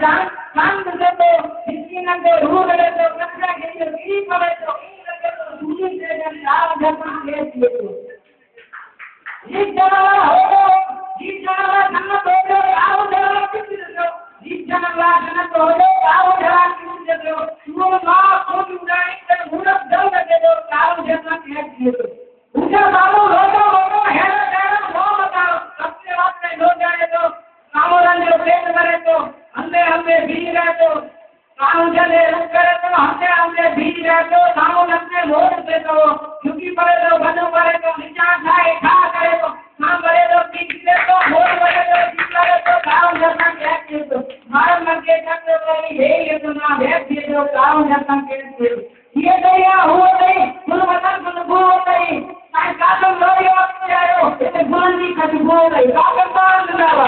शांत से तो इसकी न तो रूह ले तो कचरा के लिए गिरी पड़े तो दूरी से जब लाभ धर्म के लिए तो जीत जाना धन तो जो आओ जरा किसी जो जीत जाना धन तो जो आओ जरा किसी जो वो माँ को नहीं कर मुरत दल के जो आओ जरा के लिए तो उनका बाबू लोगों है ना वो बताओ सबसे बात में लोग जाए तो कामोरन जो पेट करे तो हमने भी रहे तो काम चले करे तो हमने भी रहे तो कामोरन अपने लोग से तो क्योंकि पड़े तो बनो करे तो विचार खाए खा करे तो काम करे तो पीछ दे तो होल करे तो जीत करे तो काम जैसा कहते तो मार मन के चक्र में ये तो ना भेद दिए तो काम जैसा कहते ये गया हो गई तुम बता तुम भूल गई मैं कालम लोग आयो इसे बुलंदी खट बोल गई कालम बांध डाला